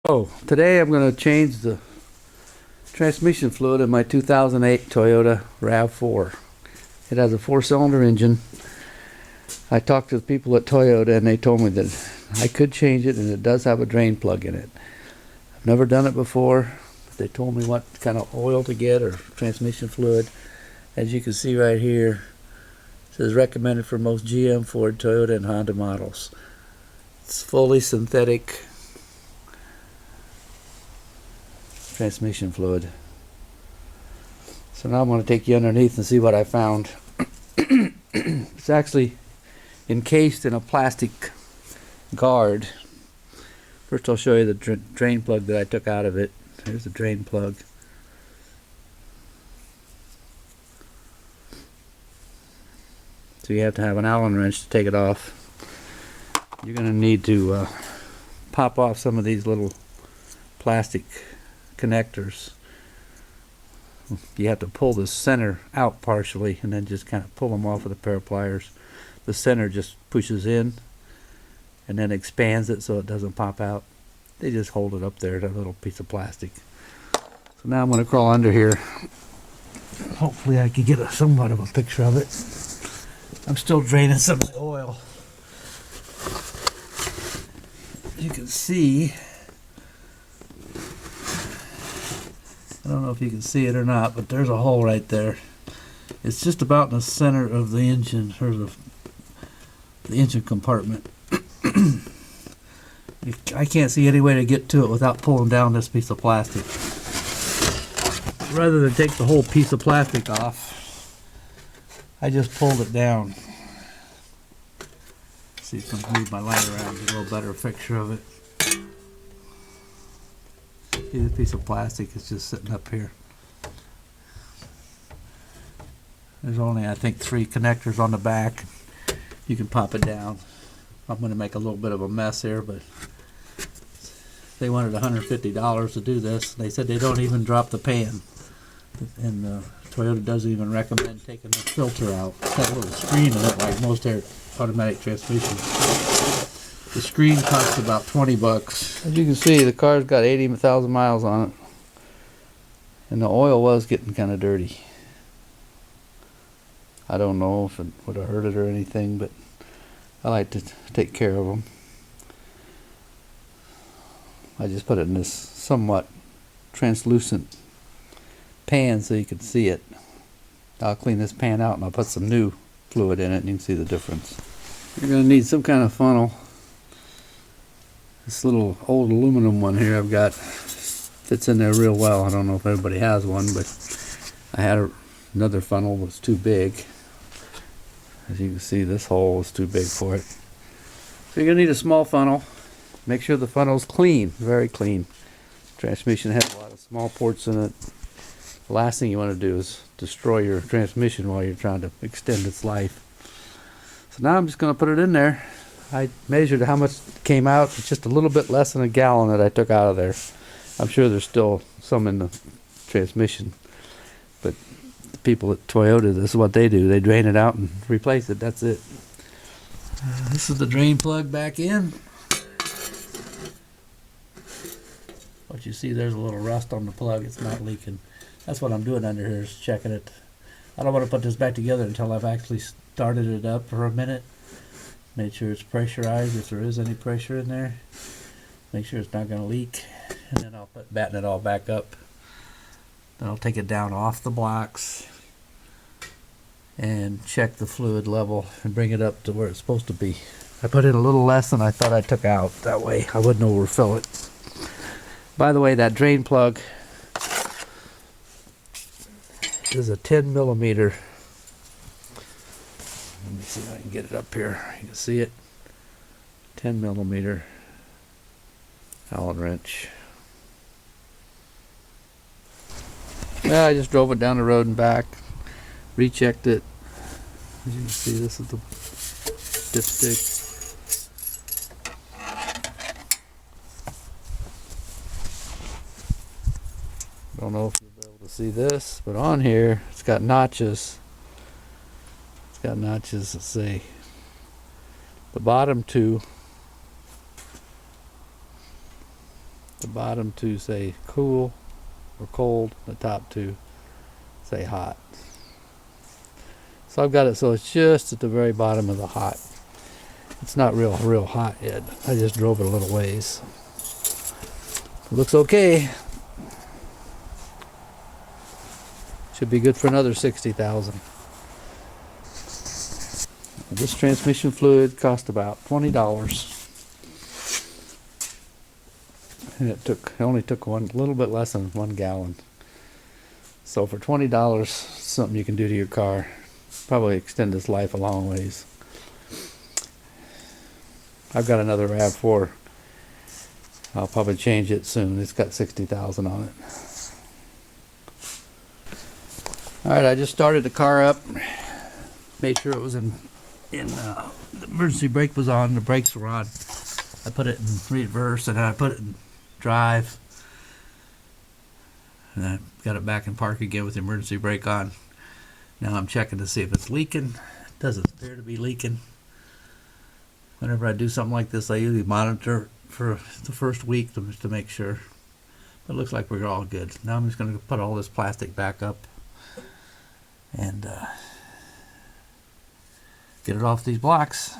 Oh, today I'm going to change the transmission fluid in my 2008 Toyota RAV4. It has a 4-cylinder engine. I talked to the people at Toyota and they told me that I could change it, and it does have a drain plug in it. I've never done it before. They told me what kind of oil to get or transmission fluid. As you can see right here, it says recommended for most GM, Ford, Toyota, and Honda models. It's fully synthetic transmission fluid. So now I'm going to take you underneath and see what I found. It's actually encased in a plastic guard. First I'll show you the drain plug that I took out of it. Here's the drain plug. So you have to have an Allen wrench to take it off. You're going to need to pop off some of these little plastic connectors. You have to pull the center out partially and then just kind of pull them off with a pair of pliers. The center just pushes in and then expands it so it doesn't pop out. They just hold it up there, that little piece of plastic. So now I'm going to crawl under here. Hopefully I can get somewhat of a picture of it. I'm still draining some of the oil. You can see, I don't know if you can see it or not, but there's a hole right there. It's just about in the center of the engine, or the engine compartment. I can't see any way to get to it without pulling down this piece of plastic. Rather than take the whole piece of plastic off, I just pulled it down. See if I can move my light around to get a little better picture of it. See, the piece of plastic is just sitting up here. There's only, I think, 3 connectors on the back. You can pop it down. I'm going to make a little bit of a mess here, but they wanted $150 to do this. They said they don't even drop the pan. And Toyota doesn't even recommend taking the filter out. It's got a little screen in it like most automatic transmissions. The screen costs about $20. As you can see, the car's got 80,000 miles on it. And the oil was getting kind of dirty. I don't know if it would have hurt it or anything, but I like to take care of them. I just put it in this somewhat translucent pan so you can see it. I'll clean this pan out and I'll put some new fluid in it and you can see the difference. You're going to need some kind of funnel. This little old aluminum one here I've got fits in there real well. I don't know if everybody has one, but I had another funnel that was too big. As you can see, this hole is too big for it. So you're going to need a small funnel. Make sure the funnel's clean, very clean. Transmission has a lot of small ports in it. The last thing you want to do is destroy your transmission while you're trying to extend its life. So now I'm just going to put it in there. I measured how much came out. It's just a little bit less than a gallon that I took out of there. I'm sure there's still some in the transmission, but the people at Toyota, this is what they do. They drain it out and replace it. That's it. This is the drain plug back in. What you see, there's a little rust on the plug. It's not leaking. That's what I'm doing under here, is checking it. I don't want to put this back together until I've actually started it up for a minute. Make sure it's pressurized, if there is any pressure in there. Make sure it's not going to leak. And then I'll batten it all back up. Then I'll take it down off the blocks and check the fluid level and bring it up to where it's supposed to be. I put in a little less than I thought I took out. That way I wouldn't overfill it. By the way, that drain plug is a 10 millimeter. Let me see if I can get it up here. You can see it. 10 millimeter Allen wrench. Yeah, I just drove it down the road and back. Rechecked it. As you can see, this is the dipstick. Don't know if you'll be able to see this, but on here it's got notches. It's got notches that say the bottom two The bottom two say cool or cold. The top two say hot. So I've got it so it's just at the very bottom of the hot. It's not real hot yet. I just drove it a little ways. It looks okay. Should be good for another 60,000. This transmission fluid cost about $20. And it only took a little bit less than 1 gallon. So for $20, something you can do to your car. Probably extend its life a long ways. I've got another RAV4. I'll probably change it soon. It's got 60,000 on it. Alright, I just started the car up. Made sure it was in the emergency brake was on, the brakes were on. I put it in reverse and I put it in drive. And I got it back in park again with the emergency brake on. Now I'm checking to see if it's leaking. It doesn't appear to be leaking. Whenever I do something like this, I usually monitor for the first week to make sure. But it looks like we're all good. Now I'm just going to put all this plastic back up and get it off these blocks.